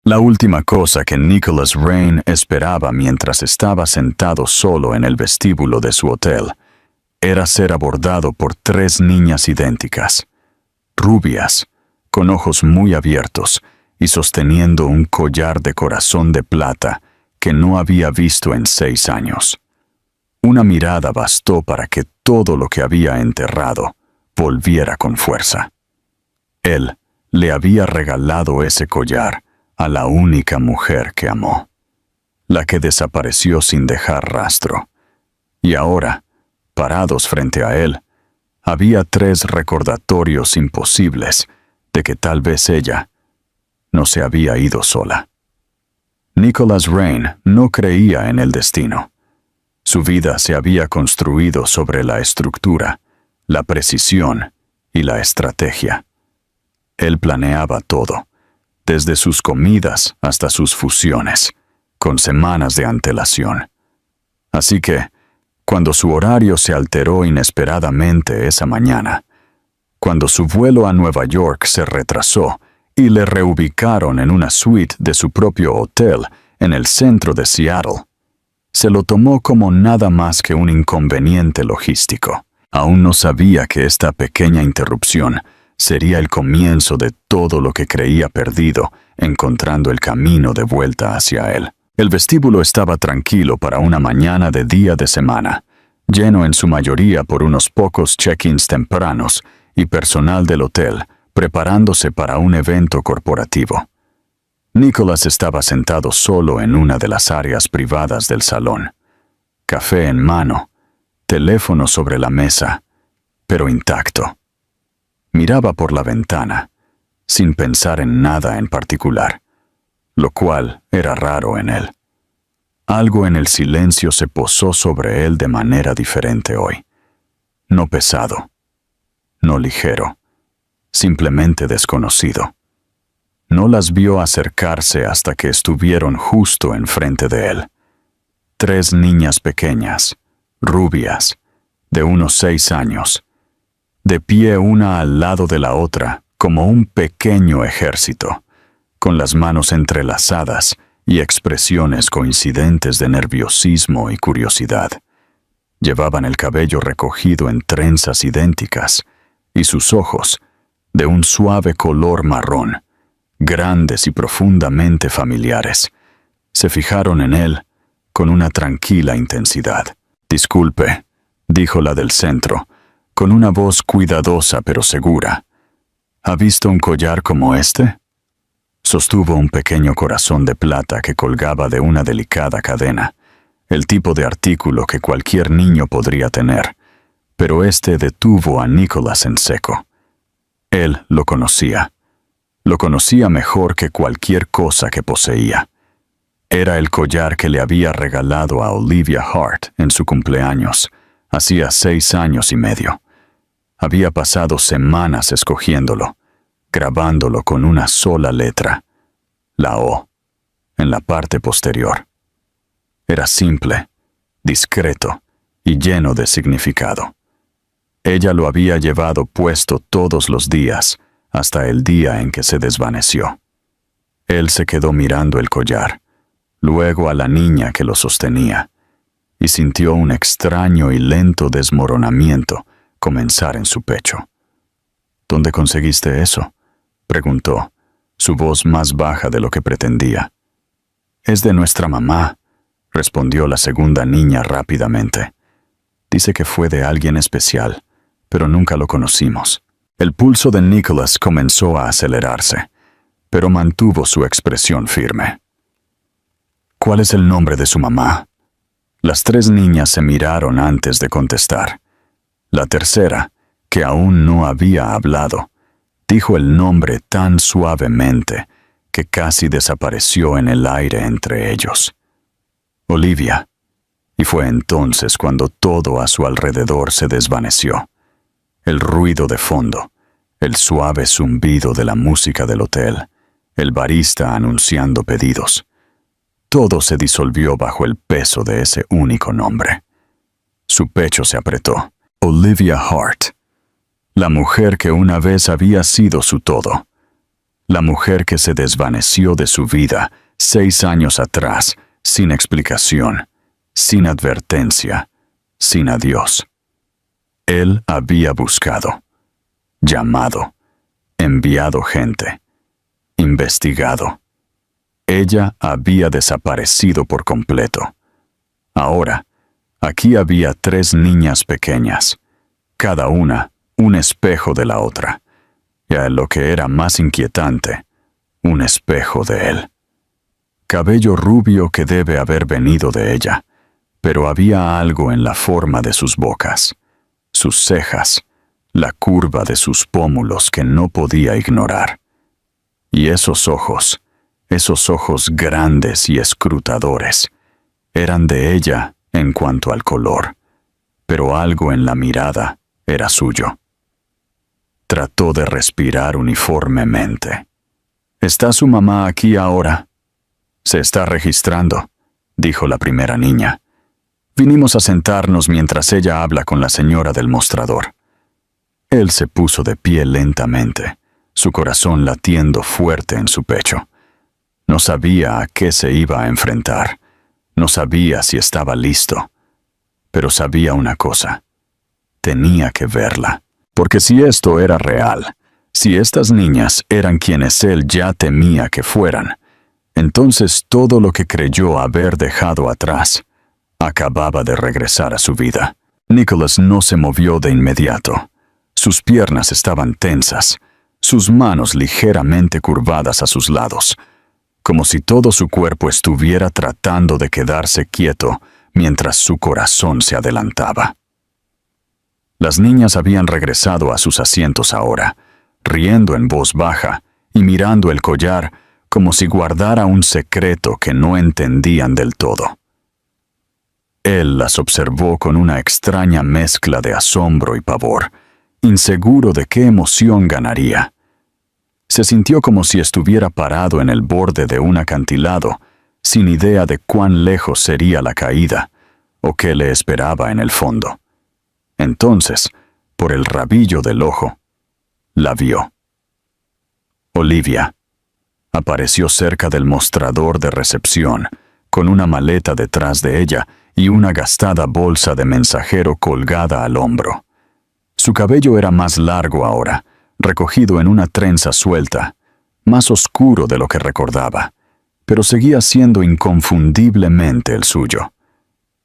La última cosa que Nicholas Rain esperaba mientras estaba sentado solo en el vestíbulo de su hotel era ser abordado por 3 niñas idénticas, rubias, con ojos muy abiertos y sosteniendo un collar de corazón de plata que no había visto en 6 años. Una mirada bastó para que todo lo que había enterrado volviera con fuerza. Él le había regalado ese collar a la única mujer que amó, la que desapareció sin dejar rastro. Y ahora, parados frente a él, había 3 recordatorios imposibles de que tal vez ella no se había ido sola. Nicholas Rain no creía en el destino. Su vida se había construido sobre la estructura, la precisión y la estrategia. Él planeaba todo, desde sus comidas hasta sus fusiones, con semanas de antelación. Así que, cuando su horario se alteró inesperadamente esa mañana, cuando su vuelo a Nueva York se retrasó y le reubicaron en una suite de su propio hotel en el centro de Seattle, se lo tomó como nada más que un inconveniente logístico. Aún no sabía que esta pequeña interrupción sería el comienzo de todo lo que creía perdido, encontrando el camino de vuelta hacia él. El vestíbulo estaba tranquilo para una mañana de día de semana, lleno en su mayoría por unos pocos check-ins tempranos y personal del hotel preparándose para un evento corporativo. Nicholas estaba sentado solo en una de las áreas privadas del salón, café en mano, teléfono sobre la mesa, pero intacto. Miraba por la ventana, sin pensar en nada en particular, lo cual era raro en él. Algo en el silencio se posó sobre él de manera diferente hoy. No pesado, no ligero, simplemente desconocido. No las vio acercarse hasta que estuvieron justo enfrente de él. 3 niñas pequeñas, rubias, de unos 6 años, de pie una al lado de la otra como un pequeño ejército, con las manos entrelazadas y expresiones coincidentes de nerviosismo y curiosidad. Llevaban el cabello recogido en trenzas idénticas y sus ojos, de un suave color marrón, grandes y profundamente familiares, se fijaron en él con una tranquila intensidad. «Disculpe», dijo la del centro, con una voz cuidadosa pero segura. «¿Ha visto un collar como este?» Sostuvo un pequeño corazón de plata que colgaba de una delicada cadena, el tipo de artículo que cualquier niño podría tener, pero este detuvo a Nicholas en seco. Él lo conocía. Lo conocía mejor que cualquier cosa que poseía. Era el collar que le había regalado a Olivia Hart en su cumpleaños, hacía 6 años y medio. Había pasado semanas escogiéndolo, grabándolo con una sola letra, la O, en la parte posterior. Era simple, discreto y lleno de significado. Ella lo había llevado puesto todos los días, hasta el día en que se desvaneció. Él se quedó mirando el collar, luego a la niña que lo sostenía, y sintió un extraño y lento desmoronamiento comenzar en su pecho. «¿Dónde conseguiste eso?», preguntó, su voz más baja de lo que pretendía. «Es de nuestra mamá», respondió la segunda niña rápidamente. «Dice que fue de alguien especial, pero nunca lo conocimos». El pulso de Nicholas comenzó a acelerarse, pero mantuvo su expresión firme. «¿Cuál es el nombre de su mamá?». Las 3 niñas se miraron antes de contestar. La tercera, que aún no había hablado, dijo el nombre tan suavemente que casi desapareció en el aire entre ellos. «Olivia». Y fue entonces cuando todo a su alrededor se desvaneció. El ruido de fondo, el suave zumbido de la música del hotel, el barista anunciando pedidos. Todo se disolvió bajo el peso de ese único nombre. Su pecho se apretó. Olivia Hart, la mujer que una vez había sido su todo, La mujer que se desvaneció de su vida 6 años atrás, sin explicación, sin advertencia, sin adiós. Él había buscado, llamado, enviado gente, investigado. Ella había desaparecido por completo. Ahora, aquí había 3 niñas pequeñas, cada una un espejo de la otra, y a lo que era más inquietante, un espejo de él. Cabello rubio que debe haber venido de ella, pero había algo en la forma de sus bocas, sus cejas, la curva de sus pómulos que no podía ignorar. Y esos ojos grandes y escrutadores, eran de ella en cuanto al color, pero algo en la mirada era suyo. Trató de respirar uniformemente. ¿Está su mamá aquí ahora? Se está registrando, dijo la primera niña. Vinimos a sentarnos mientras ella habla con la señora del mostrador. Él se puso de pie lentamente, su corazón latiendo fuerte en su pecho. No sabía a qué se iba a enfrentar. No sabía si estaba listo. Pero sabía una cosa. Tenía que verla. Porque si esto era real, si estas niñas eran quienes él ya temía que fueran, entonces todo lo que creyó haber dejado atrás acababa de regresar a su vida. Nicholas no se movió de inmediato. Sus piernas estaban tensas, sus manos ligeramente curvadas a sus lados, como si todo su cuerpo estuviera tratando de quedarse quieto mientras su corazón se adelantaba. Las niñas habían regresado a sus asientos ahora, riendo en voz baja y mirando el collar como si guardara un secreto que no entendían del todo. Él las observó con una extraña mezcla de asombro y pavor, inseguro de qué emoción ganaría. Se sintió como si estuviera parado en el borde de un acantilado, sin idea de cuán lejos sería la caída, o qué le esperaba en el fondo. Entonces, por el rabillo del ojo, la vio. Olivia apareció cerca del mostrador de recepción, con una maleta detrás de ella y una gastada bolsa de mensajero colgada al hombro. Su cabello era más largo ahora, recogido en una trenza suelta, más oscuro de lo que recordaba, pero seguía siendo inconfundiblemente el suyo.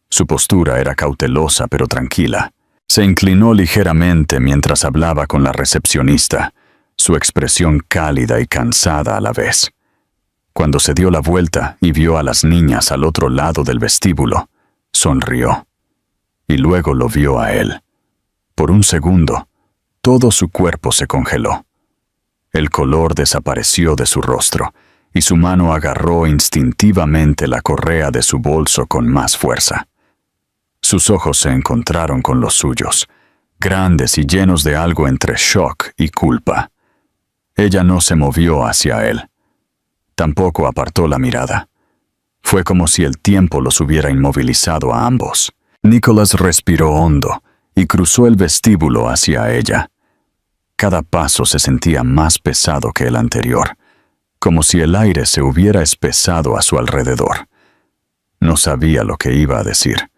Su postura era cautelosa pero tranquila. Se inclinó ligeramente mientras hablaba con la recepcionista, su expresión cálida y cansada a la vez. Cuando se dio la vuelta y vio a las niñas al otro lado del vestíbulo, sonrió. Y luego lo vio a él. Por un segundo, todo su cuerpo se congeló. El color desapareció de su rostro, y su mano agarró instintivamente la correa de su bolso con más fuerza. Sus ojos se encontraron con los suyos, grandes y llenos de algo entre shock y culpa. Ella no se movió hacia él. Tampoco apartó la mirada. Fue como si el tiempo los hubiera inmovilizado a ambos. Nicholas respiró hondo y cruzó el vestíbulo hacia ella. Cada paso se sentía más pesado que el anterior, como si el aire se hubiera espesado a su alrededor. No sabía lo que iba a decir.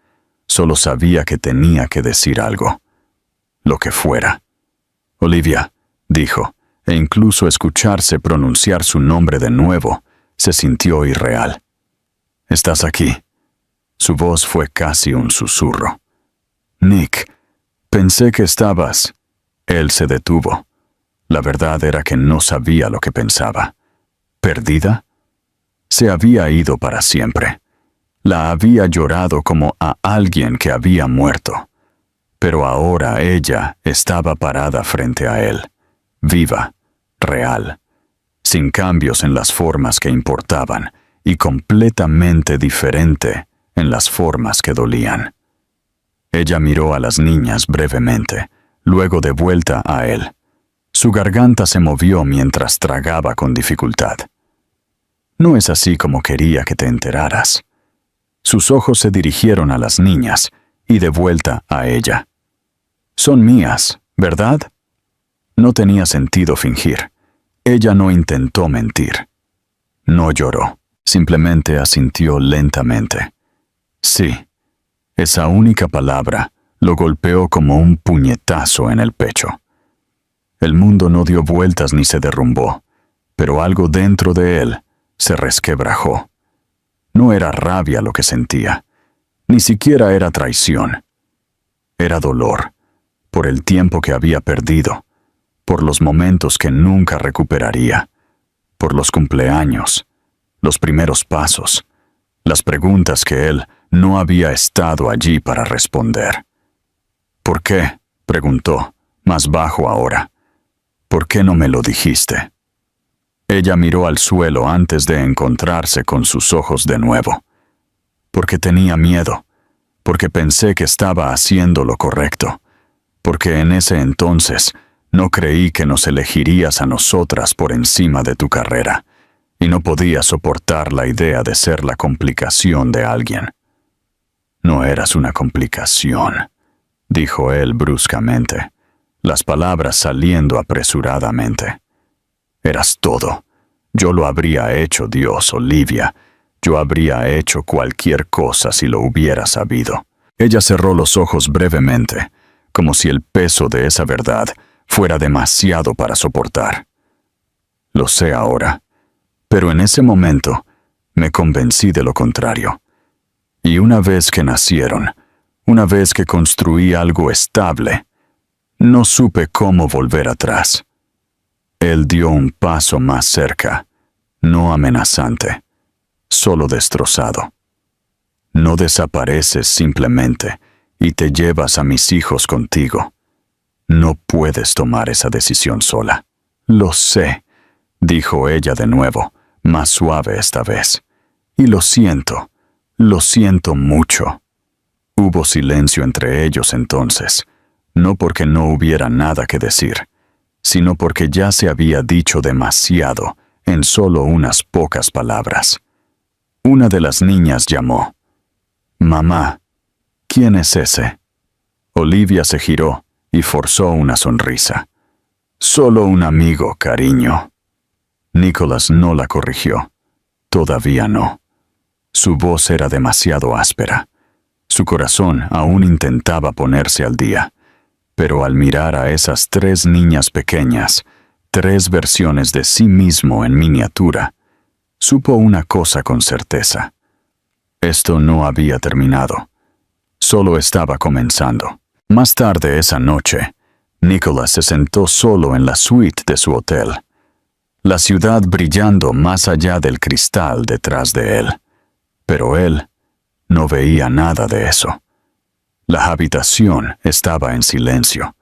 Solo sabía que tenía que decir algo. Lo que fuera. Olivia, dijo, e incluso escucharse pronunciar su nombre de nuevo se sintió irreal. ¿Estás aquí? Su voz fue casi un susurro. Nick, pensé que estabas... Él se detuvo. La verdad era que no sabía lo que pensaba. ¿Perdida? Se había ido para siempre. La había llorado como a alguien que había muerto. Pero ahora ella estaba parada frente a él, viva, real, sin cambios en las formas que importaban y completamente diferente en las formas que dolían. Ella miró a las niñas brevemente, luego de vuelta a él. Su garganta se movió mientras tragaba con dificultad. No es así como quería que te enteraras. Sus ojos se dirigieron a las niñas y de vuelta a ella. Son mías, ¿verdad? No tenía sentido fingir. Ella no intentó mentir. No lloró, simplemente asintió lentamente. Sí, esa única palabra lo golpeó como un puñetazo en el pecho. El mundo no dio vueltas ni se derrumbó, pero algo dentro de él se resquebrajó. No era rabia lo que sentía, ni siquiera era traición. Era dolor, por el tiempo que había perdido, por los momentos que nunca recuperaría, por los cumpleaños, los primeros pasos, las preguntas que él no había estado allí para responder. ¿Por qué?, preguntó, más bajo ahora. ¿Por qué no me lo dijiste? Ella miró al suelo antes de encontrarse con sus ojos de nuevo. Porque tenía miedo, porque pensé que estaba haciendo lo correcto, porque en ese entonces no creí que nos elegirías a nosotras por encima de tu carrera, y no podía soportar la idea de ser la complicación de alguien. No eras una complicación, dijo él bruscamente, las palabras saliendo apresuradamente. Eras todo. Yo lo habría hecho, Dios, Olivia. Yo habría hecho cualquier cosa si lo hubiera sabido. Ella cerró los ojos brevemente, como si el peso de esa verdad fuera demasiado para soportar. Lo sé ahora, pero en ese momento me convencí de lo contrario. Y una vez que nacieron, una vez que construí algo estable, no supe cómo volver atrás. Él dio un paso más cerca, no amenazante, solo destrozado. No desapareces simplemente y te llevas a mis hijos contigo. No puedes tomar esa decisión sola. Lo sé, dijo ella de nuevo, más suave esta vez. Y lo siento mucho. Hubo silencio entre ellos entonces, no porque no hubiera nada que decir, sino porque ya se había dicho demasiado en solo unas pocas palabras. Una de las niñas llamó. «Mamá, ¿quién es ese?» Olivia se giró y forzó una sonrisa. «Solo un amigo, cariño». Nicholas no la corrigió. Todavía no. Su voz era demasiado áspera. Su corazón aún intentaba ponerse al día. Pero al mirar a esas 3 niñas pequeñas, 3 versiones de sí mismo en miniatura, supo una cosa con certeza. Esto no había terminado. Solo estaba comenzando. Más tarde esa noche, Nicholas se sentó solo en la suite de su hotel, la ciudad brillando más allá del cristal detrás de él. Pero él no veía nada de eso. La habitación estaba en silencio,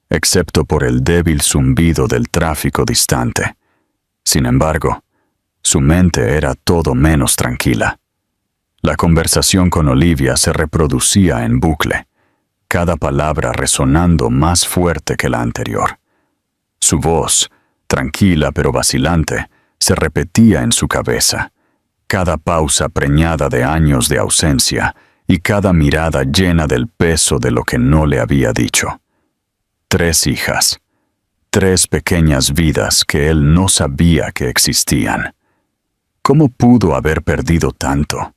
excepto por el débil zumbido del tráfico distante. Sin embargo, su mente era todo menos tranquila. La conversación con Olivia se reproducía en bucle, cada palabra resonando más fuerte que la anterior. Su voz, tranquila pero vacilante, se repetía en su cabeza, cada pausa preñada de años de ausencia y cada mirada llena del peso de lo que no le había dicho. 3 hijas, 3 pequeñas vidas que él no sabía que existían. ¿Cómo pudo haber perdido tanto?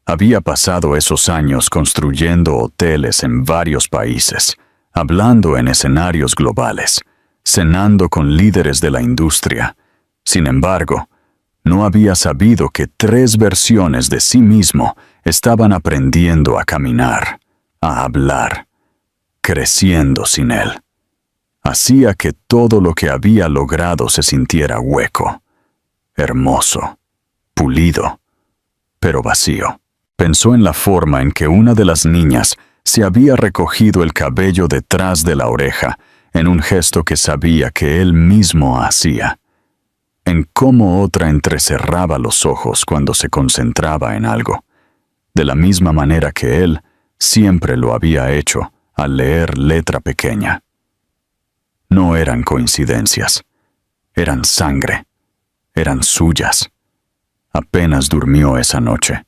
Había pasado esos años construyendo hoteles en varios países, hablando en escenarios globales, cenando con líderes de la industria. Sin embargo, no había sabido que 3 versiones de sí mismo estaban aprendiendo a caminar, a hablar, creciendo sin él. Hacía que todo lo que había logrado se sintiera hueco, hermoso, pulido, pero vacío. Pensó en la forma en que una de las niñas se había recogido el cabello detrás de la oreja en un gesto que sabía que él mismo hacía. En cómo otra entrecerraba los ojos cuando se concentraba en algo, de la misma manera que él siempre lo había hecho al leer letra pequeña. No eran coincidencias, eran sangre, eran suyas. Apenas durmió esa noche.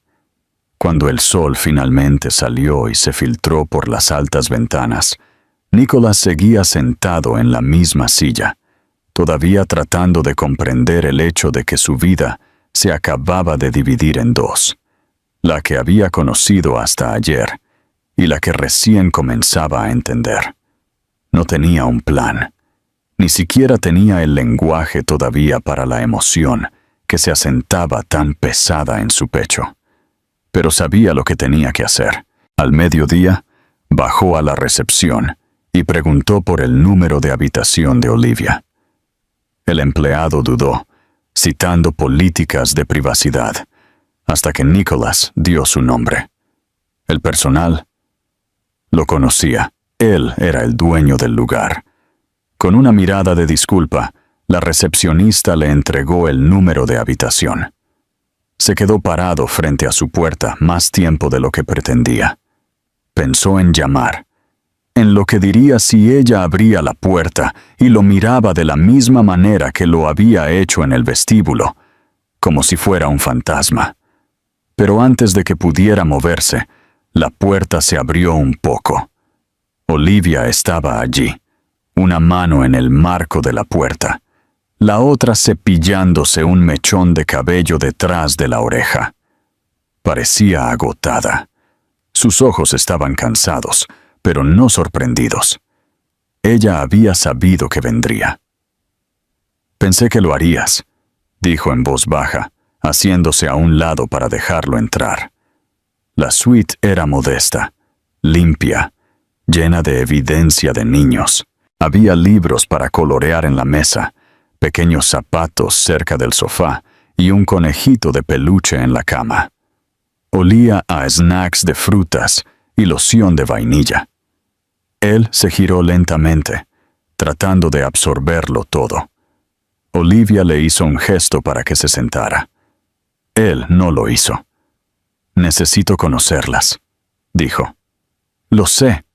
Cuando el sol finalmente salió y se filtró por las altas ventanas, Nicholas seguía sentado en la misma silla, todavía tratando de comprender el hecho de que su vida se acababa de dividir en dos, la que había conocido hasta ayer y la que recién comenzaba a entender. No tenía un plan, ni siquiera tenía el lenguaje todavía para la emoción que se asentaba tan pesada en su pecho. Pero sabía lo que tenía que hacer. Al mediodía, bajó a la recepción y preguntó por el número de habitación de Olivia. El empleado dudó, citando políticas de privacidad, hasta que Nicholas dio su nombre. El personal lo conocía. Él era el dueño del lugar. Con una mirada de disculpa, la recepcionista le entregó el número de habitación. Se quedó parado frente a su puerta más tiempo de lo que pretendía. Pensó en llamar, en lo que diría si ella abría la puerta y lo miraba de la misma manera que lo había hecho en el vestíbulo, como si fuera un fantasma. Pero antes de que pudiera moverse, la puerta se abrió un poco. Olivia estaba allí, una mano en el marco de la puerta, la otra cepillándose un mechón de cabello detrás de la oreja. Parecía agotada. Sus ojos estaban cansados, pero no sorprendidos. Ella había sabido que vendría. «Pensé que lo harías», dijo en voz baja, haciéndose a un lado para dejarlo entrar. La suite era modesta, limpia, llena de evidencia de niños. Había libros para colorear en la mesa, pequeños zapatos cerca del sofá y un conejito de peluche en la cama. Olía a snacks de frutas y loción de vainilla. Él se giró lentamente, tratando de absorberlo todo. Olivia le hizo un gesto para que se sentara. Él no lo hizo. «Necesito conocerlas», dijo. «Lo sé»,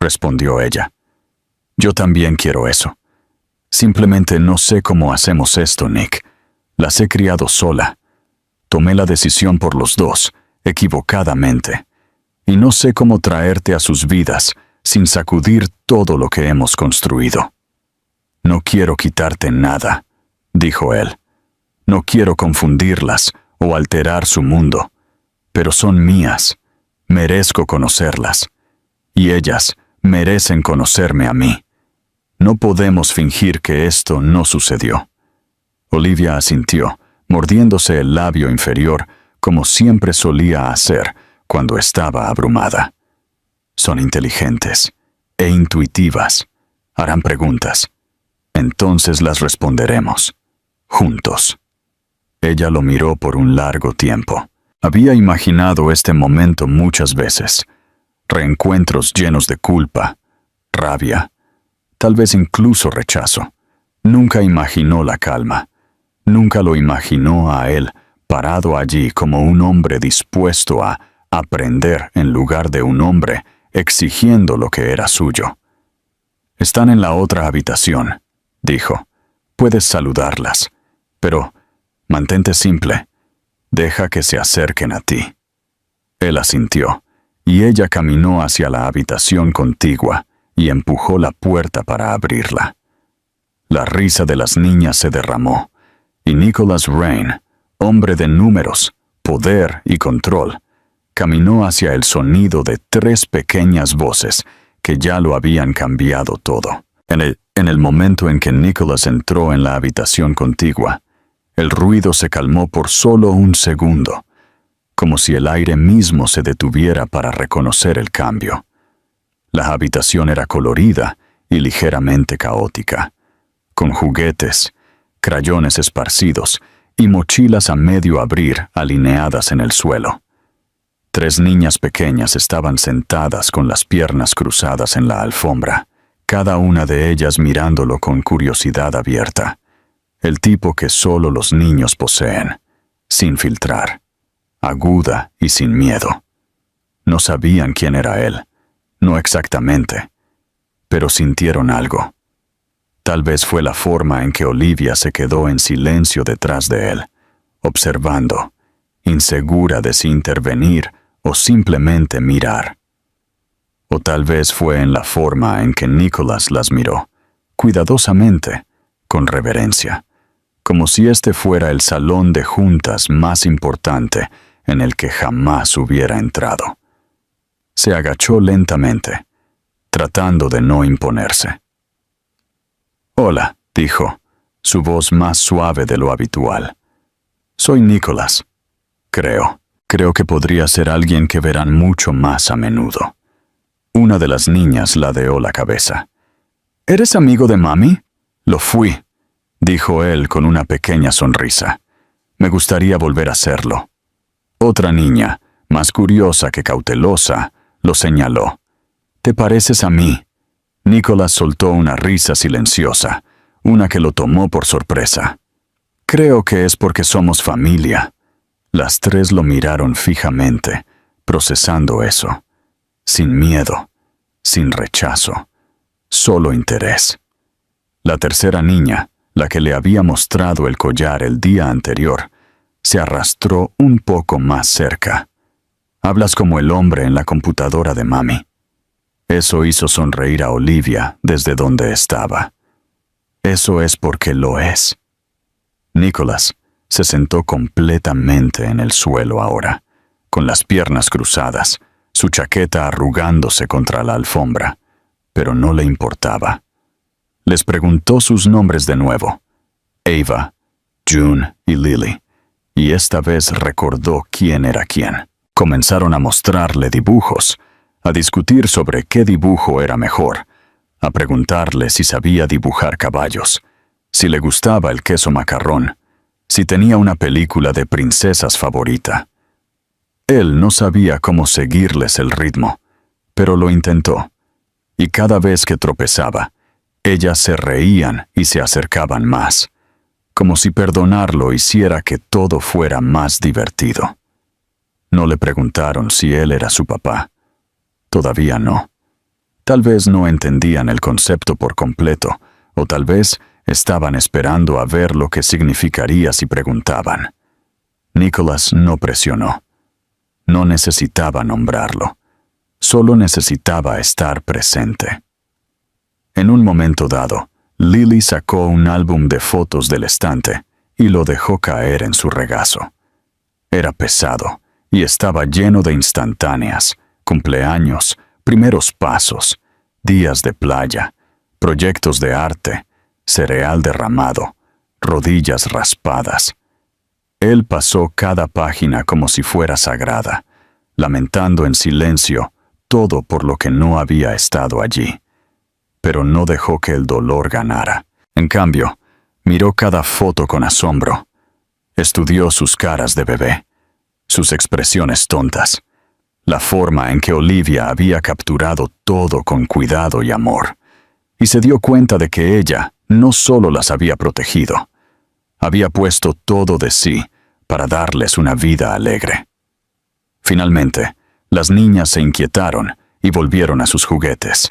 respondió ella. «Yo también quiero eso. Simplemente no sé cómo hacemos esto, Nick. Las he criado sola. Tomé la decisión por los dos, equivocadamente. Y no sé cómo traerte a sus vidas sin sacudir todo lo que hemos construido». «No quiero quitarte nada», dijo él. «No quiero confundirlas o alterar su mundo. Pero son mías. Merezco conocerlas. Y ellas merecen conocerme a mí. No podemos fingir que esto no sucedió». Olivia asintió, mordiéndose el labio inferior, como siempre solía hacer cuando estaba abrumada. «Son inteligentes e intuitivas. Harán preguntas. Entonces las responderemos. Juntos». Ella lo miró por un largo tiempo. Había imaginado este momento muchas veces. Reencuentros llenos de culpa, rabia, tal vez incluso rechazo. Nunca imaginó la calma. Nunca lo imaginó a él parado allí como un hombre dispuesto a aprender en lugar de un hombre exigiendo lo que era suyo. «Están en la otra habitación», dijo. «Puedes saludarlas, pero mantente simple. Deja que se acerquen a ti». Él asintió, y ella caminó hacia la habitación contigua y empujó la puerta para abrirla. La risa de las niñas se derramó, y Nicholas Rain, hombre de números, poder y control, caminó hacia el sonido de 3 pequeñas voces que ya lo habían cambiado todo. En el momento en que Nicholas entró en la habitación contigua, el ruido se calmó por solo un segundo, como si el aire mismo se detuviera para reconocer el cambio. La habitación era colorida y ligeramente caótica, con juguetes, crayones esparcidos y mochilas a medio abrir alineadas en el suelo. 3 niñas pequeñas estaban sentadas con las piernas cruzadas en la alfombra, cada una de ellas mirándolo con curiosidad abierta. El tipo que solo los niños poseen, sin filtrar, aguda y sin miedo. No sabían quién era él, no exactamente, pero sintieron algo. Tal vez fue la forma en que Olivia se quedó en silencio detrás de él, observando, insegura de si intervenir o simplemente mirar. O tal vez fue en la forma en que Nicholas las miró, cuidadosamente, con reverencia, como si este fuera el salón de juntas más importante en el que jamás hubiera entrado. Se agachó lentamente, tratando de no imponerse. «Hola», dijo, su voz más suave de lo habitual. «Soy Nicholas. Creo que podría ser alguien que verán mucho más a menudo». Una de las niñas ladeó la cabeza. «¿Eres amigo de mami?» «Lo fui», dijo él con una pequeña sonrisa. «Me gustaría volver a serlo». Otra niña, más curiosa que cautelosa, lo señaló. «Te pareces a mí». Nicholas soltó una risa silenciosa, una que lo tomó por sorpresa. «Creo que es porque somos familia». Las tres lo miraron fijamente, procesando eso. Sin miedo, sin rechazo, solo interés. La tercera niña, la que le había mostrado el collar el día anterior, se arrastró un poco más cerca. «Hablas como el hombre en la computadora de mami». Eso hizo sonreír a Olivia desde donde estaba. «Eso es porque lo es». Nicholas se sentó completamente en el suelo ahora, con las piernas cruzadas, su chaqueta arrugándose contra la alfombra, pero no le importaba. Les preguntó sus nombres de nuevo: Ava, June y Lily, y esta vez recordó quién era quién. Comenzaron a mostrarle dibujos, a discutir sobre qué dibujo era mejor, a preguntarle si sabía dibujar caballos, si le gustaba el queso macarrón, si tenía una película de princesas favorita. Él no sabía cómo seguirles el ritmo, pero lo intentó, y cada vez que tropezaba, ellas se reían y se acercaban más, como si perdonarlo hiciera que todo fuera más divertido. No le preguntaron si él era su papá. Todavía no. Tal vez no entendían el concepto por completo, o tal vez estaban esperando a ver lo que significaría si preguntaban. Nicholas no presionó. No necesitaba nombrarlo. Solo necesitaba estar presente. En un momento dado, Lily sacó un álbum de fotos del estante y lo dejó caer en su regazo. Era pesado y estaba lleno de instantáneas, cumpleaños, primeros pasos, días de playa, proyectos de arte, cereal derramado, rodillas raspadas. Él pasó cada página como si fuera sagrada, lamentando en silencio todo por lo que no había estado allí. Pero no dejó que el dolor ganara. En cambio, miró cada foto con asombro. Estudió sus caras de bebé, sus expresiones tontas, la forma en que Olivia había capturado todo con cuidado y amor, y se dio cuenta de que ella no solo las había protegido, había puesto todo de sí para darles una vida alegre. Finalmente, las niñas se inquietaron y volvieron a sus juguetes,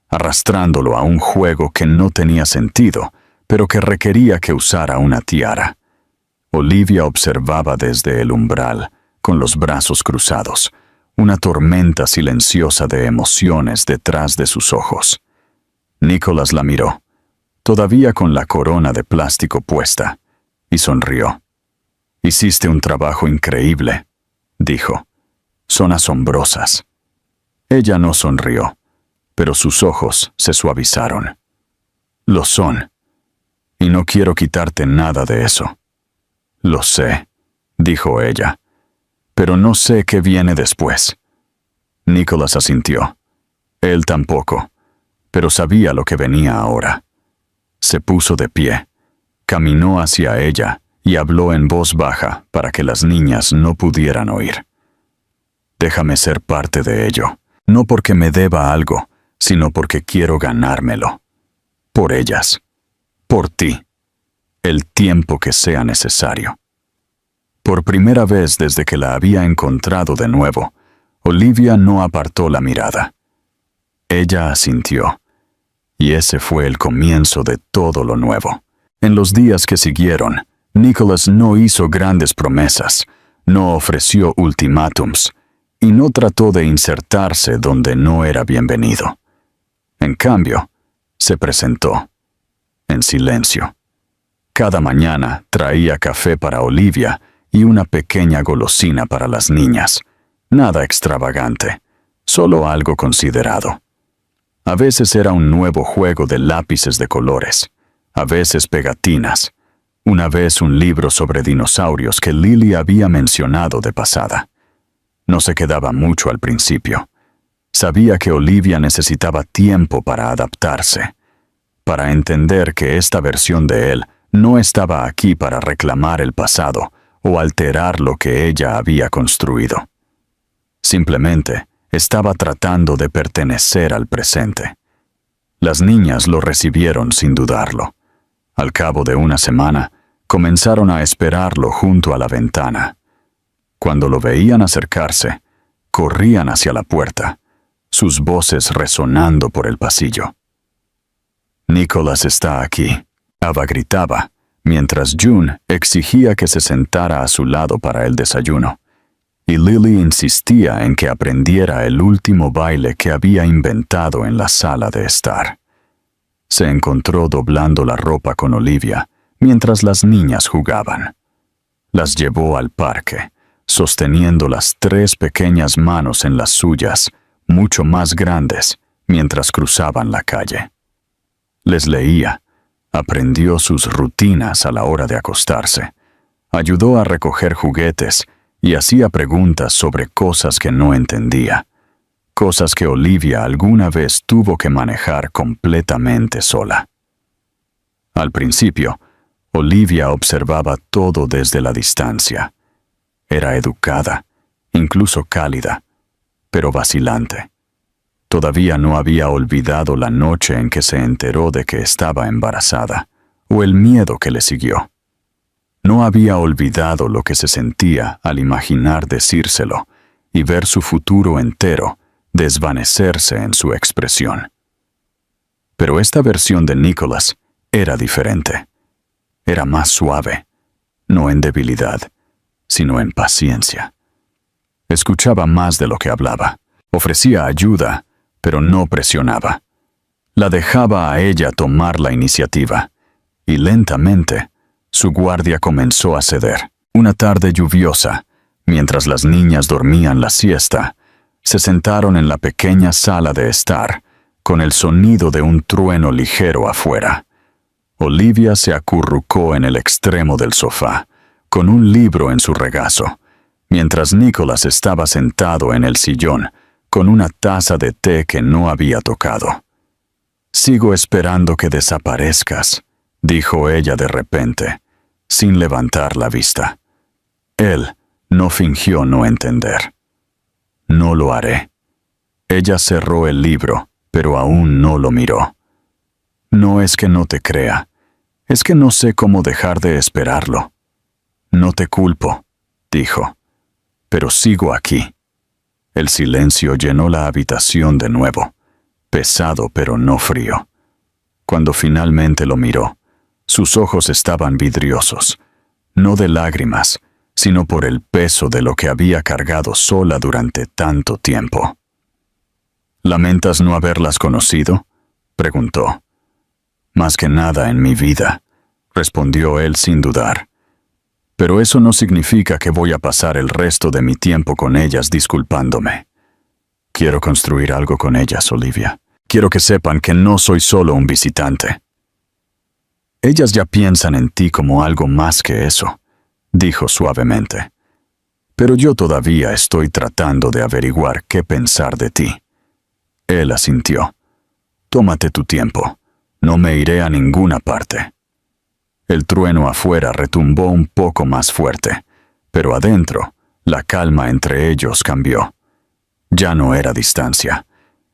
arrastrándolo a un juego que no tenía sentido, pero que requería que usara una tiara. Olivia observaba desde el umbral, con los brazos cruzados, una tormenta silenciosa de emociones detrás de sus ojos. Nicholas la miró, todavía con la corona de plástico puesta, y sonrió. «Hiciste un trabajo increíble», dijo. «Son asombrosas». Ella no sonrió, pero sus ojos se suavizaron. «Lo son, y no quiero quitarte nada de eso». «Lo sé», dijo ella, «pero no sé qué viene después». Nicholas asintió. Él tampoco, pero sabía lo que venía ahora. Se puso de pie, caminó hacia ella y habló en voz baja para que las niñas no pudieran oír. «Déjame ser parte de ello, no porque me deba algo, sino porque quiero ganármelo. Por ellas, por ti, el tiempo que sea necesario». Por primera vez desde que la había encontrado de nuevo, Olivia no apartó la mirada. Ella asintió, y ese fue el comienzo de todo lo nuevo. En los días que siguieron, Nicholas no hizo grandes promesas, no ofreció ultimátums, y no trató de insertarse donde no era bienvenido. En cambio, se presentó, en silencio, Cada mañana traía café para Olivia y una pequeña golosina para las niñas. Nada extravagante, solo algo considerado. A veces era un nuevo juego de lápices de colores, a veces pegatinas. Una vez un libro sobre dinosaurios que Lily había mencionado de pasada. No se quedaba mucho al principio. Sabía que Olivia necesitaba tiempo para adaptarse, para entender que esta versión de él no estaba aquí para reclamar el pasado o alterar lo que ella había construido. Simplemente estaba tratando de pertenecer al presente. Las niñas lo recibieron sin dudarlo. Al cabo de una semana, comenzaron a esperarlo junto a la ventana. Cuando lo veían acercarse, corrían hacia la puerta, sus voces resonando por el pasillo. «Nicholas está aquí», Ava gritaba, mientras June exigía que se sentara a su lado para el desayuno, y Lily insistía en que aprendiera el último baile que había inventado en la sala de estar. Se encontró doblando la ropa con Olivia, mientras las niñas jugaban. Las llevó al parque, sosteniendo las 3 pequeñas manos en las suyas, mucho más grandes, mientras cruzaban la calle. Les leía, aprendió sus rutinas a la hora de acostarse, ayudó a recoger juguetes y hacía preguntas sobre cosas que no entendía, cosas que Olivia alguna vez tuvo que manejar completamente sola. Al principio, Olivia observaba todo desde la distancia. Era educada, incluso cálida, pero vacilante. Todavía no había olvidado la noche en que se enteró de que estaba embarazada, o el miedo que le siguió. No había olvidado lo que se sentía al imaginar decírselo y ver su futuro entero desvanecerse en su expresión. Pero esta versión de Nicholas era diferente. Era más suave, no en debilidad, sino en paciencia. Escuchaba más de lo que hablaba, ofrecía ayuda, pero no presionaba. La dejaba a ella tomar la iniciativa, y lentamente su guardia comenzó a ceder. Una tarde lluviosa, mientras las niñas dormían la siesta, se sentaron en la pequeña sala de estar, con el sonido de un trueno ligero afuera. Olivia se acurrucó en el extremo del sofá, con un libro en su regazo, mientras Nicholas estaba sentado en el sillón, con una taza de té que no había tocado. «Sigo esperando que desaparezcas», dijo ella de repente, sin levantar la vista. Él no fingió no entender. «No lo haré». Ella cerró el libro, pero aún no lo miró. «No es que no te crea, es que no sé cómo dejar de esperarlo». «No te culpo», dijo, «pero sigo aquí». El silencio llenó la habitación de nuevo, pesado pero no frío. Cuando finalmente lo miró, sus ojos estaban vidriosos, no de lágrimas, sino por el peso de lo que había cargado sola durante tanto tiempo. «¿Lamentas no haberlas conocido?», preguntó. «Más que nada en mi vida», respondió él sin dudar. «Pero eso no significa que voy a pasar el resto de mi tiempo con ellas disculpándome. Quiero construir algo con ellas, Olivia. Quiero que sepan que no soy solo un visitante». «Ellas ya piensan en ti como algo más que eso», dijo suavemente. «Pero yo todavía estoy tratando de averiguar qué pensar de ti». Él asintió. «Tómate tu tiempo. No me iré a ninguna parte». El trueno afuera retumbó un poco más fuerte, pero adentro, la calma entre ellos cambió. Ya no era distancia.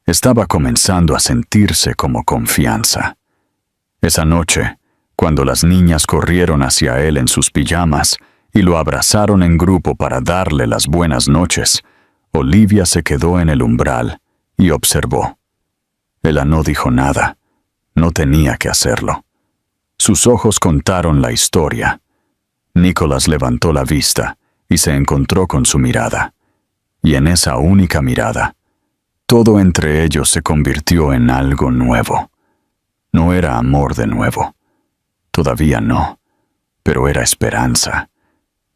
Estaba comenzando a sentirse como confianza. Esa noche, cuando las niñas corrieron hacia él en sus pijamas y lo abrazaron en grupo para darle las buenas noches, Olivia se quedó en el umbral y observó. Ella no dijo nada. No tenía que hacerlo. Sus ojos contaron la historia. Nicholas levantó la vista y se encontró con su mirada. Y en esa única mirada, todo entre ellos se convirtió en algo nuevo. No era amor de nuevo. Todavía no. pero era esperanza.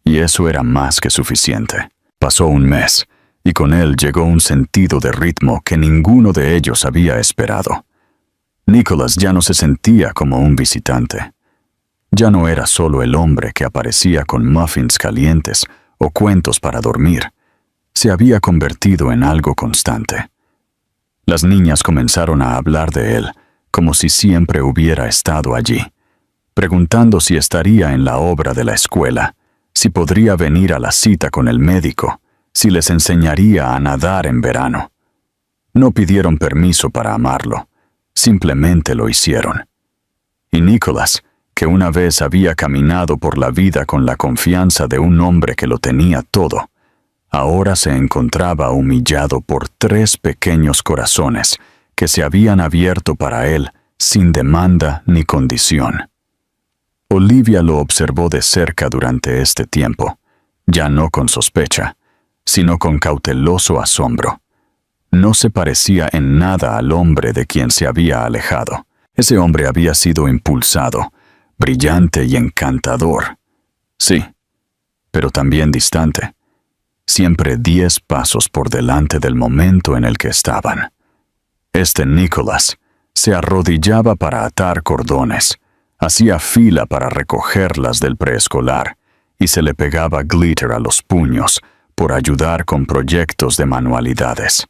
Y eso era más que suficiente. Pasó un mes, y con él llegó un sentido de ritmo que ninguno de ellos había esperado. Nicholas ya no se sentía como un visitante. Ya no era solo el hombre que aparecía con muffins calientes o cuentos para dormir. Se había convertido en algo constante. Las niñas comenzaron a hablar de él, como si siempre hubiera estado allí, preguntando si estaría en la obra de la escuela, si podría venir a la cita con el médico, si les enseñaría a nadar en verano. No pidieron permiso para amarlo, simplemente lo hicieron. Y Nicholas, que una vez había caminado por la vida con la confianza de un hombre que lo tenía todo, ahora se encontraba humillado por 3 pequeños corazones que se habían abierto para él sin demanda ni condición. Olivia lo observó de cerca durante este tiempo, ya no con sospecha, sino con cauteloso asombro. No se parecía en nada al hombre de quien se había alejado. Ese hombre había sido impulsado, brillante y encantador. Sí, pero también distante. Siempre 10 pasos por delante del momento en el que estaban. Este Nicholas se arrodillaba para atar cordones, hacía fila para recogerlas del preescolar y se le pegaba glitter a los puños por ayudar con proyectos de manualidades.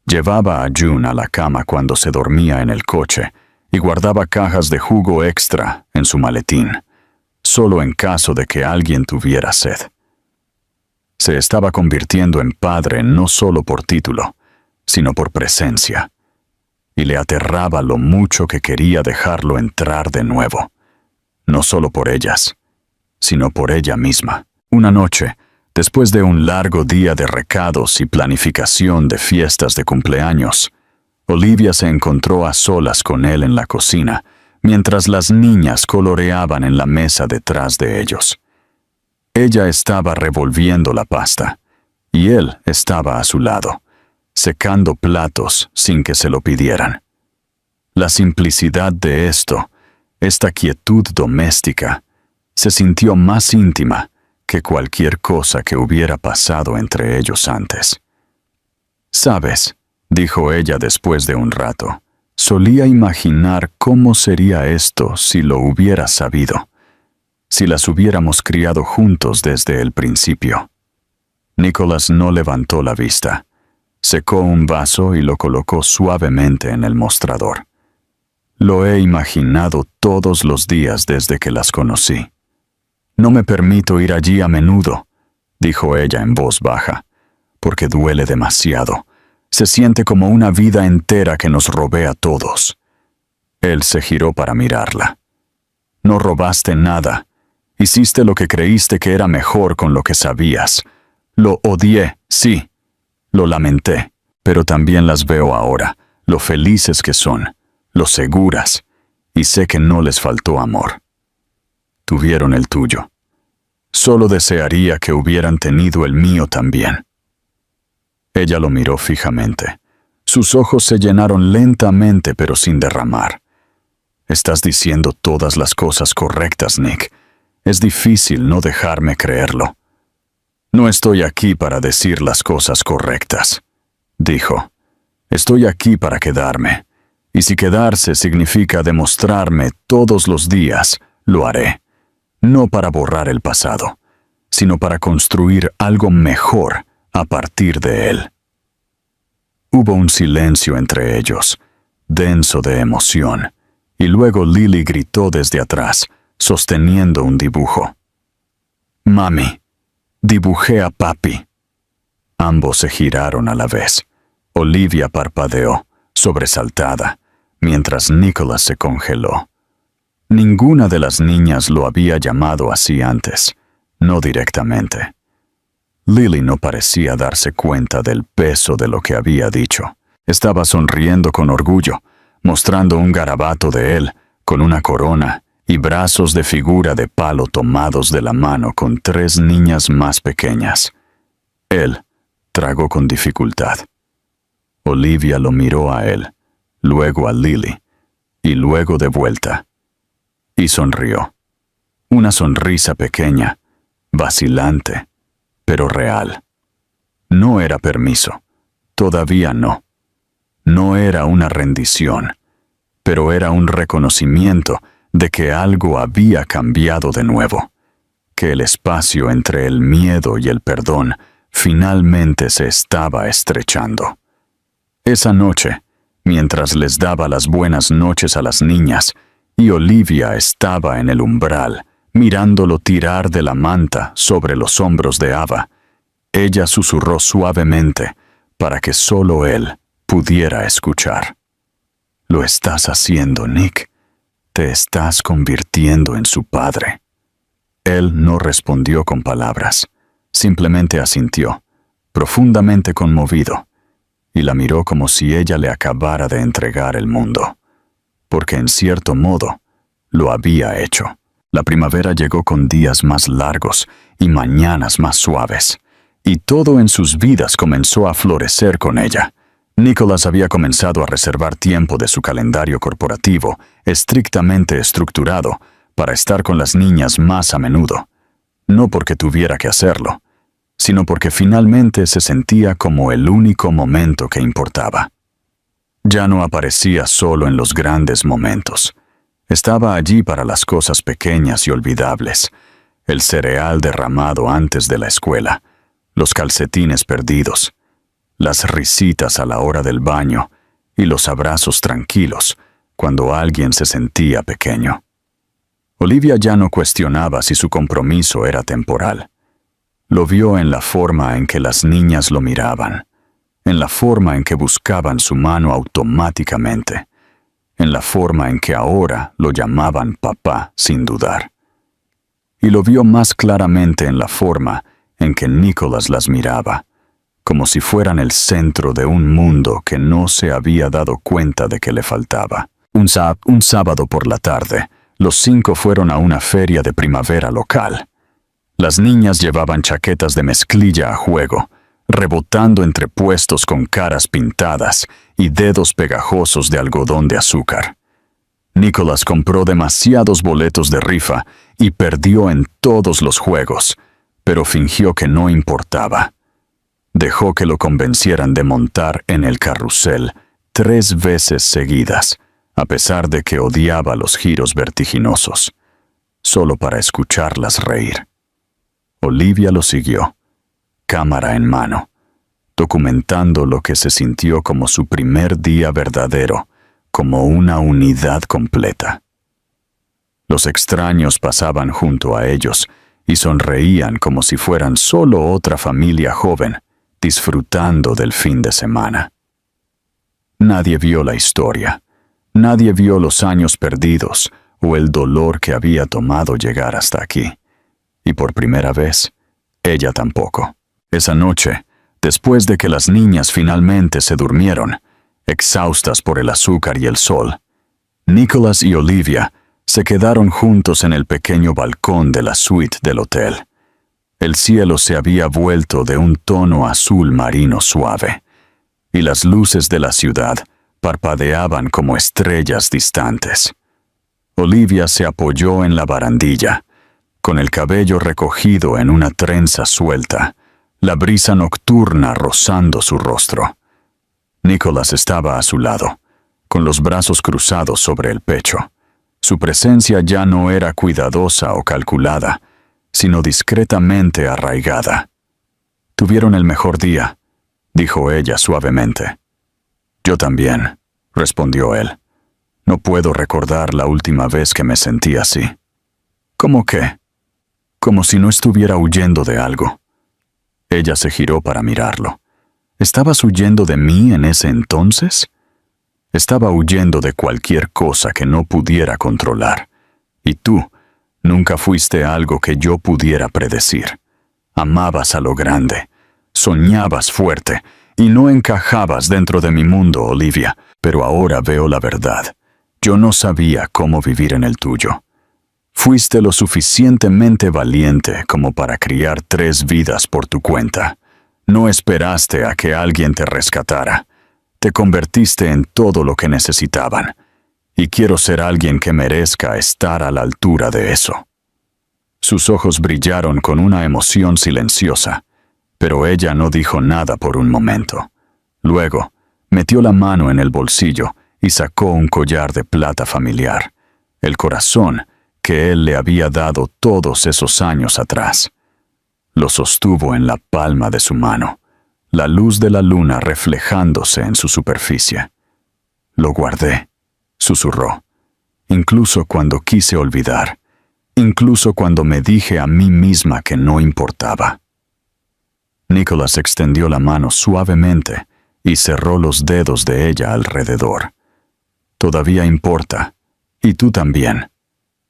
Llevaba a June a la cama cuando se dormía en el coche y guardaba cajas de jugo extra en su maletín, solo en caso de que alguien tuviera sed. Se estaba convirtiendo en padre no solo por título, sino por presencia, y le aterraba lo mucho que quería dejarlo entrar de nuevo, no solo por ellas, sino por ella misma. Una noche, después de un largo día de recados y planificación de fiestas de cumpleaños, Olivia se encontró a solas con él en la cocina, mientras las niñas coloreaban en la mesa detrás de ellos. Ella estaba revolviendo la pasta, y él estaba a su lado, secando platos sin que se lo pidieran. La simplicidad de esto, esta quietud doméstica, se sintió más íntima que cualquier cosa que hubiera pasado entre ellos antes. «¿Sabes?», dijo ella después de un rato, «solía imaginar cómo sería esto si lo hubiera sabido, si las hubiéramos criado juntos desde el principio». Nicholas no levantó la vista. Secó un vaso y lo colocó suavemente en el mostrador. «Lo he imaginado todos los días desde que las conocí. No me permito ir allí a menudo», dijo ella en voz baja, «porque duele demasiado. Se siente como una vida entera que nos robé a todos». Él se giró para mirarla. «No robaste nada. Hiciste lo que creíste que era mejor con lo que sabías. Lo odié, sí. Lo lamenté, pero también las veo ahora, lo felices que son, lo seguras, y sé que no les faltó amor. Tuvieron el tuyo. Solo desearía que hubieran tenido el mío también». Ella lo miró fijamente. Sus ojos se llenaron lentamente pero sin derramar. «Estás diciendo todas las cosas correctas, Nick. Es difícil no dejarme creerlo». «No estoy aquí para decir las cosas correctas», dijo. «Estoy aquí para quedarme. Y si quedarse significa demostrarme todos los días, lo haré. No para borrar el pasado, sino para construir algo mejor a partir de él». Hubo un silencio entre ellos, denso de emoción, y luego Lily gritó desde atrás, sosteniendo un dibujo. «Mami, dibujé a papi». Ambos se giraron a la vez. Olivia parpadeó, sobresaltada, mientras Nicholas se congeló. Ninguna de las niñas lo había llamado así antes, no directamente. Lily no parecía darse cuenta del peso de lo que había dicho. Estaba sonriendo con orgullo, mostrando un garabato de él, con una corona y brazos de figura de palo tomados de la mano con 3 niñas más pequeñas. Él tragó con dificultad. Olivia lo miró a él, luego a Lily, y luego de vuelta, y sonrió. Una sonrisa pequeña, vacilante, pero real. No era permiso, todavía no. No era una rendición, pero era un reconocimiento de que algo había cambiado de nuevo, que el espacio entre el miedo y el perdón finalmente se estaba estrechando. Esa noche, mientras les daba las buenas noches a las niñas, y Olivia estaba en el umbral, mirándolo tirar de la manta sobre los hombros de Ava, ella susurró suavemente para que solo él pudiera escuchar. Lo estás haciendo, Nick. Te estás convirtiendo en su padre. Él no respondió con palabras, simplemente asintió, profundamente conmovido, y la miró como si ella le acabara de entregar el mundo, porque en cierto modo lo había hecho. La primavera llegó con días más largos y mañanas más suaves, y todo en sus vidas comenzó a florecer con ella. Nicholas había comenzado a reservar tiempo de su calendario corporativo, estrictamente estructurado, para estar con las niñas más a menudo, no porque tuviera que hacerlo, sino porque finalmente se sentía como el único momento que importaba. Ya no aparecía solo en los grandes momentos. Estaba allí para las cosas pequeñas y olvidables, el cereal derramado antes de la escuela, los calcetines perdidos, las risitas a la hora del baño y los abrazos tranquilos cuando alguien se sentía pequeño. Olivia ya no cuestionaba si su compromiso era temporal. Lo vio en la forma en que las niñas lo miraban, en la forma en que buscaban su mano automáticamente, en la forma en que ahora lo llamaban papá sin dudar. Y lo vio más claramente en la forma en que Nicholas las miraba, como si fueran el centro de un mundo que no se había dado cuenta de que le faltaba. Un sábado por la tarde, los 5 fueron a una feria de primavera local. Las niñas llevaban chaquetas de mezclilla a juego, rebotando entre puestos con caras pintadas y dedos pegajosos de algodón de azúcar. Nicholas compró demasiados boletos de rifa y perdió en todos los juegos, pero fingió que no importaba. Dejó que lo convencieran de montar en el carrusel 3 veces seguidas, a pesar de que odiaba los giros vertiginosos, solo para escucharlas reír. Olivia lo siguió, cámara en mano, documentando lo que se sintió como su primer día verdadero, como una unidad completa. Los extraños pasaban junto a ellos y sonreían como si fueran solo otra familia joven, disfrutando del fin de semana. Nadie vio la historia. Nadie vio los años perdidos o el dolor que había tomado llegar hasta aquí. Y por primera vez, ella tampoco. Esa noche, después de que las niñas finalmente se durmieron, exhaustas por el azúcar y el sol, Nicholas y Olivia se quedaron juntos en el pequeño balcón de la suite del hotel. El cielo se había vuelto de un tono azul marino suave, y las luces de la ciudad parpadeaban como estrellas distantes. Olivia se apoyó en la barandilla, con el cabello recogido en una trenza suelta, la brisa nocturna rozando su rostro. Nicholas estaba a su lado, con los brazos cruzados sobre el pecho. Su presencia ya no era cuidadosa o calculada, sino discretamente arraigada. «Tuvieron el mejor día», dijo ella suavemente. «Yo también», respondió él. «No puedo recordar la última vez que me sentí así». «¿Cómo qué?» «Como si no estuviera huyendo de algo». Ella se giró para mirarlo. ¿Estabas huyendo de mí en ese entonces? Estaba huyendo de cualquier cosa que no pudiera controlar. Y tú nunca fuiste algo que yo pudiera predecir. Amabas a lo grande, soñabas fuerte, y no encajabas dentro de mi mundo, Olivia. Pero ahora veo la verdad. Yo no sabía cómo vivir en el tuyo. Fuiste lo suficientemente valiente como para criar 3 vidas por tu cuenta. No esperaste a que alguien te rescatara. Te convertiste en todo lo que necesitaban. Y quiero ser alguien que merezca estar a la altura de eso. Sus ojos brillaron con una emoción silenciosa, pero ella no dijo nada por un momento. Luego, metió la mano en el bolsillo y sacó un collar de plata familiar, el corazón que él le había dado todos esos años atrás. Lo sostuvo en la palma de su mano, la luz de la luna reflejándose en su superficie. Lo guardé, susurró, incluso cuando quise olvidar, incluso cuando me dije a mí misma que no importaba. Nicholas extendió la mano suavemente y cerró los dedos de ella alrededor. Todavía importa, y tú también.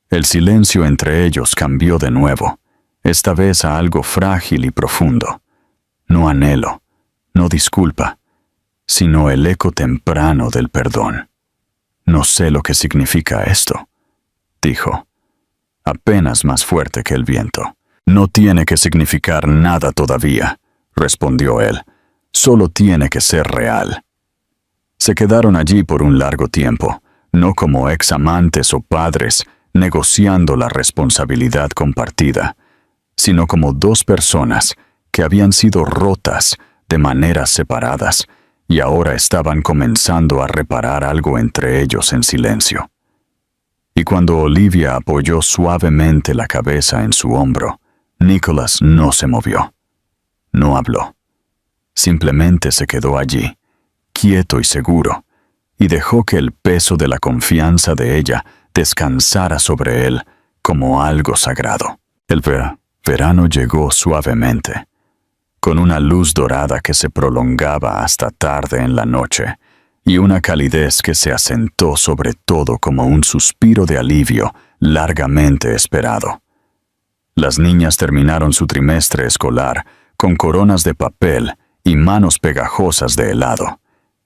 El silencio entre ellos cambió de nuevo, esta vez a algo frágil y profundo. No anhelo, no disculpa, sino el eco temprano del perdón. No sé lo que significa esto, dijo, apenas más fuerte que el viento. No tiene que significar nada todavía, respondió él. Solo tiene que ser real. Se quedaron allí por un largo tiempo, no como examantes o padres negociando la responsabilidad compartida, sino como dos personas que habían sido rotas de maneras separadas y ahora estaban comenzando a reparar algo entre ellos en silencio. Y cuando Olivia apoyó suavemente la cabeza en su hombro, Nicholas no se movió. No habló. Simplemente se quedó allí, quieto y seguro, y dejó que el peso de la confianza de ella descansara sobre él como algo sagrado. El verano llegó suavemente, con una luz dorada que se prolongaba hasta tarde en la noche, y una calidez que se asentó sobre todo como un suspiro de alivio largamente esperado. Las niñas terminaron su trimestre escolar con coronas de papel y manos pegajosas de helado,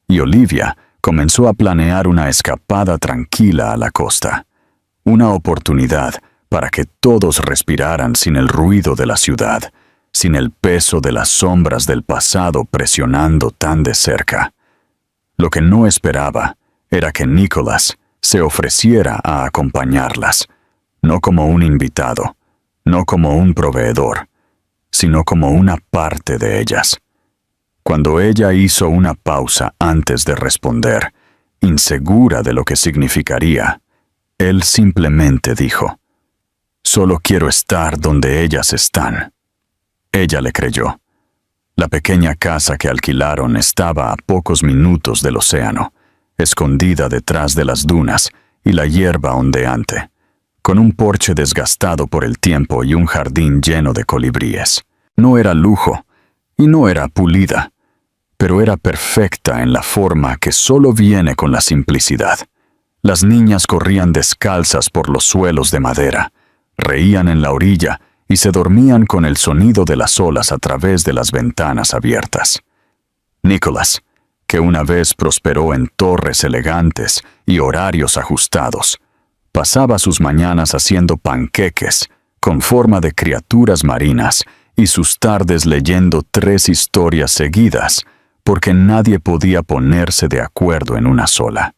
y Olivia comenzó a planear una escapada tranquila a la costa, una oportunidad para que todos respiraran sin el ruido de la ciudad, sin el peso de las sombras del pasado presionando tan de cerca. Lo que no esperaba era que Nicholas se ofreciera a acompañarlas, no como un invitado, no como un proveedor, sino como una parte de ellas. Cuando ella hizo una pausa antes de responder, insegura de lo que significaría, él simplemente dijo, «Solo quiero estar donde ellas están». Ella le creyó. La pequeña casa que alquilaron estaba a pocos minutos del océano, escondida detrás de las dunas y la hierba ondeante, con un porche desgastado por el tiempo y un jardín lleno de colibríes. No era lujo y no era pulida, pero era perfecta en la forma que solo viene con la simplicidad. Las niñas corrían descalzas por los suelos de madera, reían en la orilla y se dormían con el sonido de las olas a través de las ventanas abiertas. Nicholas, que una vez prosperó en torres elegantes y horarios ajustados, pasaba sus mañanas haciendo panqueques con forma de criaturas marinas y sus tardes leyendo 3 historias seguidas, porque nadie podía ponerse de acuerdo en una sola.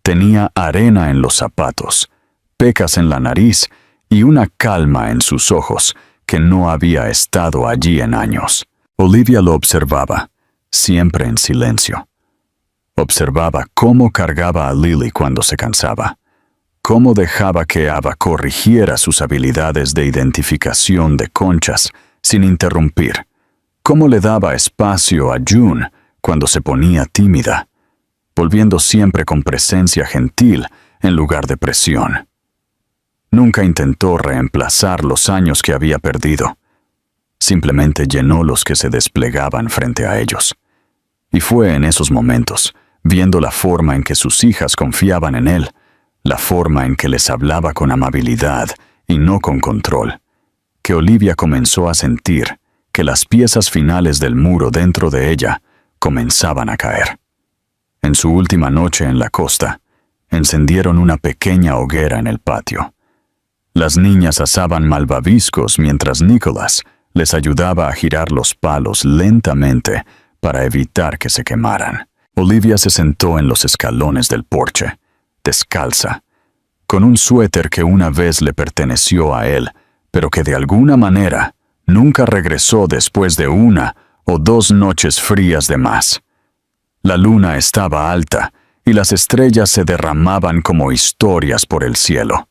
Tenía arena en los zapatos, pecas en la nariz y una calma en sus ojos que no había estado allí en años. Olivia lo observaba, siempre en silencio. Observaba cómo cargaba a Lily cuando se cansaba, cómo dejaba que Ava corrigiera sus habilidades de identificación de conchas sin interrumpir, cómo le daba espacio a June cuando se ponía tímida, volviendo siempre con presencia gentil en lugar de presión. Nunca intentó reemplazar los años que había perdido. Simplemente llenó los que se desplegaban frente a ellos. Y fue en esos momentos, viendo la forma en que sus hijas confiaban en él, la forma en que les hablaba con amabilidad y no con control, que Olivia comenzó a sentir que las piezas finales del muro dentro de ella comenzaban a caer. En su última noche en la costa, encendieron una pequeña hoguera en el patio. Las niñas asaban malvaviscos mientras Nicholas les ayudaba a girar los palos lentamente para evitar que se quemaran. Olivia se sentó en los escalones del porche, descalza, con un suéter que una vez le perteneció a él, pero que de alguna manera nunca regresó después de 1 o 2 noches frías de más. La luna estaba alta y las estrellas se derramaban como historias por el cielo.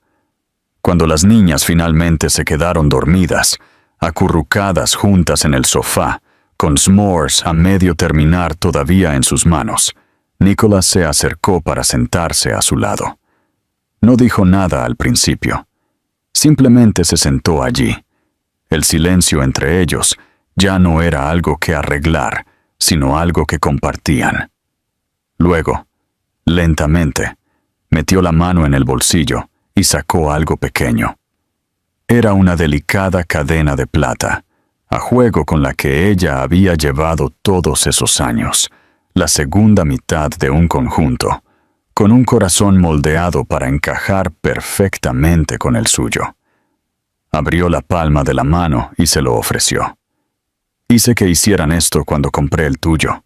Cuando las niñas finalmente se quedaron dormidas, acurrucadas juntas en el sofá, con s'mores a medio terminar todavía en sus manos, Nicholas se acercó para sentarse a su lado. No dijo nada al principio. Simplemente se sentó allí. El silencio entre ellos ya no era algo que arreglar, sino algo que compartían. Luego, lentamente, metió la mano en el bolsillo y sacó algo pequeño. Era una delicada cadena de plata, a juego con la que ella había llevado todos esos años, la segunda mitad de un conjunto, con un corazón moldeado para encajar perfectamente con el suyo. Abrió la palma de la mano y se lo ofreció. «Hice que hicieran esto cuando compré el tuyo»,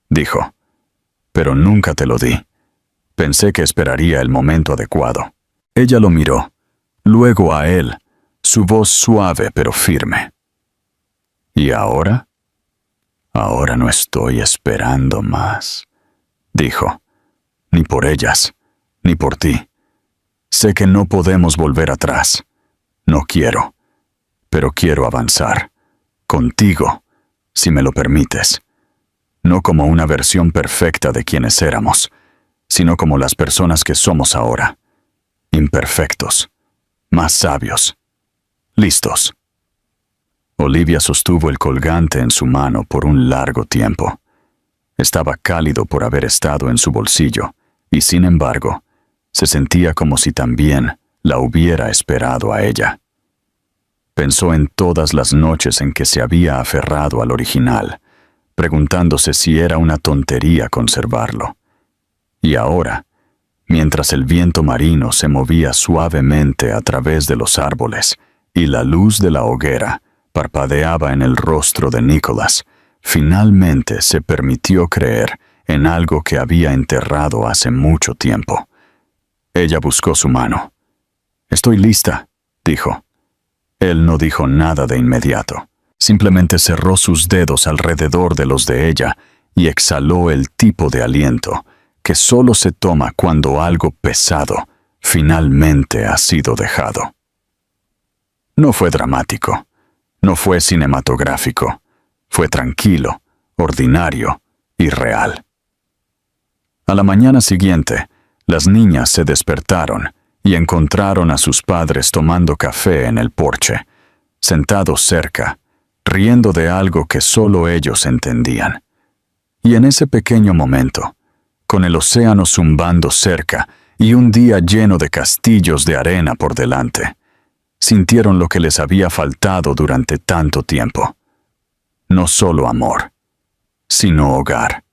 dijo, «pero nunca te lo di. Pensé que esperaría el momento adecuado». Ella lo miró, luego a él, su voz suave pero firme. «¿Y ahora?» «Ahora no estoy esperando más», dijo. «Ni por ellas, ni por ti. Sé que no podemos volver atrás. No quiero, pero quiero avanzar. Contigo, si me lo permites. No como una versión perfecta de quienes éramos, sino como las personas que somos ahora. Imperfectos, más sabios, listos». Olivia sostuvo el colgante en su mano por un largo tiempo. Estaba cálido por haber estado en su bolsillo, y sin embargo, se sentía como si también la hubiera esperado a ella. Pensó en todas las noches en que se había aferrado al original, preguntándose si era una tontería conservarlo. Y ahora, mientras el viento marino se movía suavemente a través de los árboles y la luz de la hoguera parpadeaba en el rostro de Nicholas, finalmente se permitió creer en algo que había enterrado hace mucho tiempo. Ella buscó su mano. «Estoy lista», dijo. Él no dijo nada de inmediato. Simplemente cerró sus dedos alrededor de los de ella y exhaló el tipo de aliento que solo se toma cuando algo pesado finalmente ha sido dejado. No fue dramático. No fue cinematográfico. Fue tranquilo, ordinario y real. A la mañana siguiente, las niñas se despertaron y encontraron a sus padres tomando café en el porche, sentados cerca, riendo de algo que solo ellos entendían. Y en ese pequeño momento, con el océano zumbando cerca y un día lleno de castillos de arena por delante, sintieron lo que les había faltado durante tanto tiempo. No solo amor, sino hogar.